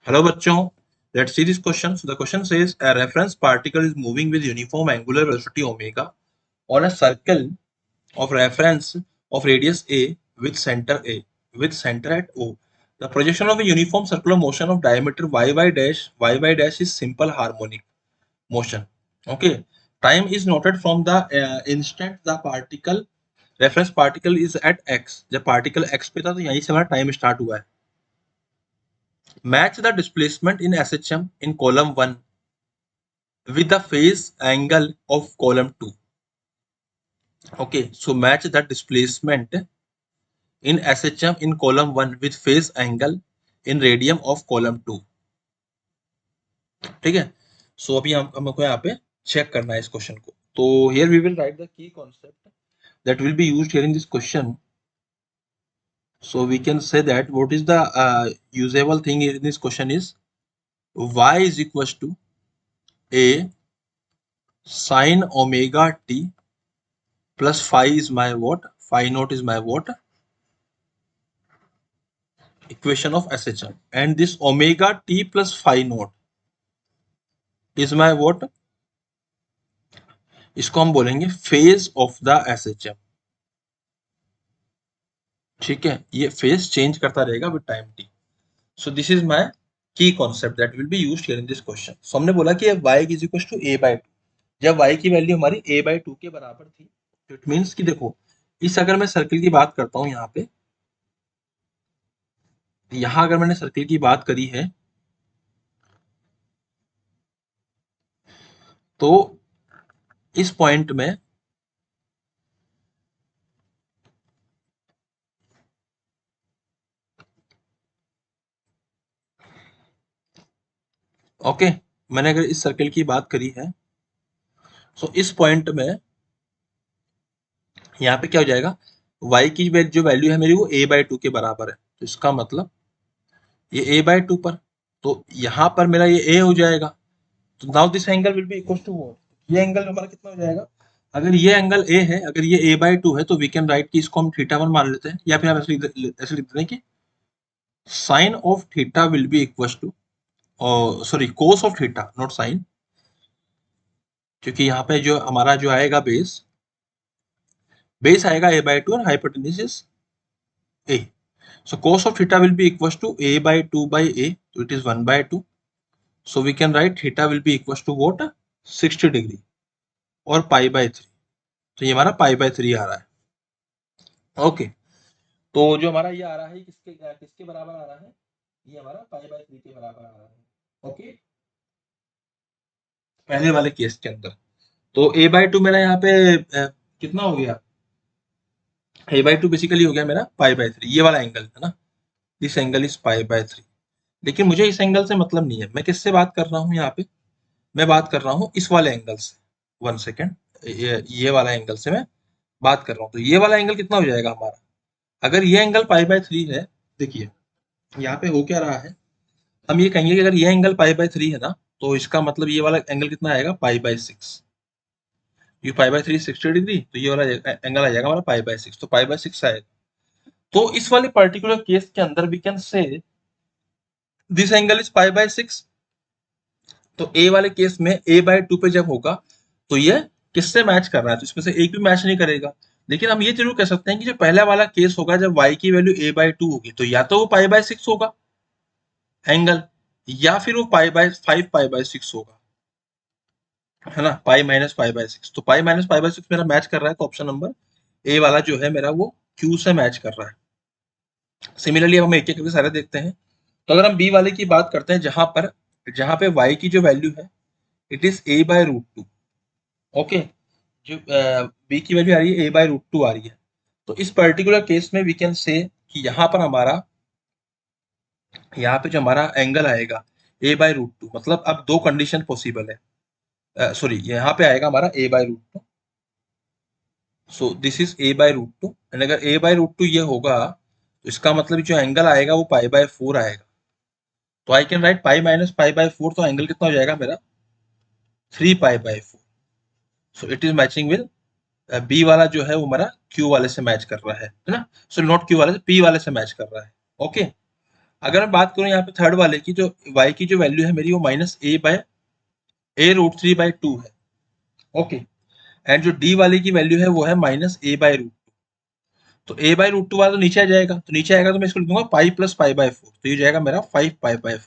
Hello bachchon, let's see this question. So the question says a reference particle is moving with uniform angular velocity omega on a circle of reference of radius a with center at O. The projection of a uniform circular motion of diameter y dash is simple harmonic motion. Okay. Time is noted from the instant the particle reference particle is at x. जब particle x पे था तो यहीं से हमारा time start हुआ है. Match the displacement in SHM in column 1 with the phase angle of column 2. Okay, so match the displacement in SHM in column 1 with phase angle in radium of column 2. ठीक है. सो अभी हमको यहाँ पे check करना है इस क्वेश्चन को. तो here we will write the key concept that will be used here in this question. So we can say that what is the usable thing in this question is y is equals to a sin omega t plus phi is my what? Phi naught is my what? Equation of SHM. And this omega t plus phi naught is my what? इसको हम बोलेंगे phase of the SHM. ठीक है, ये phase change करता रहेगा with time t. So this is my key concept that will be used here in this question. So हमने बोला कि y is equal to a/2. जब y की वैल्यू हमारी a/2 के बराबर थी, तो इट मींस कि देखो, इस अगर मैं सर्किल की बात करता हूं यहाँ पे, यहां अगर मैंने सर्किल की बात करी है तो इस पॉइंट में ओके, मैंने अगर इस सर्किल की बात करी है तो इस पॉइंट में यहाँ पे क्या हो जाएगा, y की जो वैल्यू है मेरी वो a/2 के बराबर है. तो इसका मतलब ये a/2 पर, तो यहाँ पर मेरा ये a हो जाएगा. तो now this angle will be equal to what? ये एंगल हमारा कितना हो जाएगा? अगर ये एंगल a है, अगर ये a/2 है, तो वी कैन राइट कि इसको हम θ1 मान लेते हैं, या फिर हम ऐसे लिख देते हैं कि sine of theta will be equal to, sorry, cos of theta, not sine, क्योंकि यहाँ पे जो हमारा जो आएगा बेस आएगा a/2 और hypotenuse is a. So cos of theta will be equals to a/2 by a, so it is 1/2. So we can write theta will be equals to what? 60 degree और π/3. तो ये हमारा π/3 आ रहा है. ओके, तो जो हमारा ये आ रहा है किसके बराबर आ रहा है? ये हमारा π/3 के बराबर आ रहा है. ओके, पहले वाले केस के अंदर. तो a/2 मेरा यहाँ पे कितना हो गया? a/2 बेसिकली हो गया मेरा π/3. ये वाला एंगल है ना, दिस एंगल इज π/3. लेकिन मुझे इस एंगल से मतलब नहीं है. मैं किससे बात कर रहा हूँ यहाँ पे? मैं बात कर रहा हूँ इस वाले एंगल से. 1 सेकेंड, ये वाला एंगल से मैं बात कर रहा हूँ. तो ये वाला एंगल कितना हो जाएगा हमारा? अगर ये एंगल π/3 है, देखिए यहाँ पे हो क्या रहा है, हम ये कहेंगे कि अगर ये एंगल π/3 है ना, तो इसका मतलब ये वाला एंगल कितना आएगा? π/6. ये π/3 60 डिग्री, तो ये वाला एंगल आ जाएगा हमारा π/6. तो π/6 आएगा. तो इस वाले पर्टिकुलर केस के अंदर we can say this angle is π/6. तो ए वाले केस में a/2 पे जब होगा तो ये किससे मैच कर रहा है? तो इसमें से एक भी मैच नहीं करेगा. लेकिन हम ये जरूर कह सकते हैं कि जो पहला वाला केस होगा जब y की वैल्यू a/2 होगी, तो या तो वो π/6 होगा एंगल, या फिर वो π/5 π/6 होगा, है ना, π-π/6. तो π-π/6 मेरा मैच कर रहा है, तो ऑप्शन नंबर ए वाला जो है मेरा वो Q से मैच कर रहा है. सिमिलरली हम एक एक करके सारे देखते हैं. तो अगर हम बी वाले की बात करते हैं, जहां पे y की जो वैल्यू है इट इज a/√2. ओके, जो बी की वैल्यू आ रही है a/√2 आ रही है. तो इस पर्टिकुलर केस में वी कैन से कि यहाँ पर हमारा, यहाँ पे जो हमारा एंगल आएगा a/√2, मतलब अब दो कंडीशन पॉसिबल है. सॉरी, यहाँ पे आएगा हमारा a/√2. So this is a/√2. And अगर a/√2 ये होगा तो इसका मतलब जो एंगल आएगा वो π/4 आएगा. तो आई कैन राइट π-π/4. तो एंगल कितना हो जाएगा मेरा? 3π/4. So it is matching with B वाला जो है वो हमारा क्यू वाले से मैच कर रहा है ना. सो नॉट क्यू वाले से, पी वाले से मैच कर रहा है. ओके, अगर मैं बात करूं यहाँ पे थर्ड वाले की, जो y की जो वैल्यू है मेरी वो -a/√3/2 है। ओके, एंड जो d वाले की वैल्यू है वो है -a/√2। तो a/√2 वाला तो नीचे आ जाएगा, तो नीचे आएगा तो मैं इसको लिख दूंगा पाई प्लस पाई/4, तो ये जाएगा मेरा 5 पाई/4।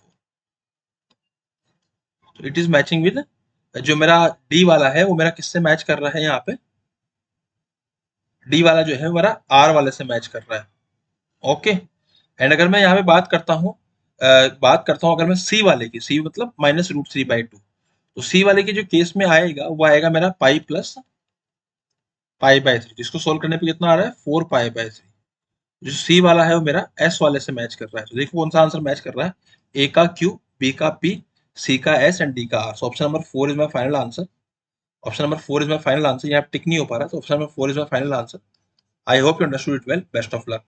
तो इट इज मैचिंग विद, जो मेरा d वाला है वो मेरा किससे मैच कर रहा है यहाँ पे, d वाला जो है मेरा r वाले से मैच कर रहा है। ओके, एंड अगर मैं यहाँ पे बात करता हूँ अगर मैं c वाले की, c मतलब -√3/2, तो c वाले के जो केस में आएगा वो आएगा मेरा पाई प्लस पाई/3, जिसको सोल्व करने पे कितना आ रहा है 4 पाई/3। जो सी वाला है वो मेरा एस वाले से मैच कर रहा है, तो देखो कौन सा आंसर मैच कर रहा है, ए का क्यू, बी का पी, सी का एस एंड डी का R. So option number 4 is my final answer. Option number 4 is my final answer. यहाँ टिक नहीं हो पा रहा, तो option number 4 is my final answer. I hope you understood it well. Best of luck.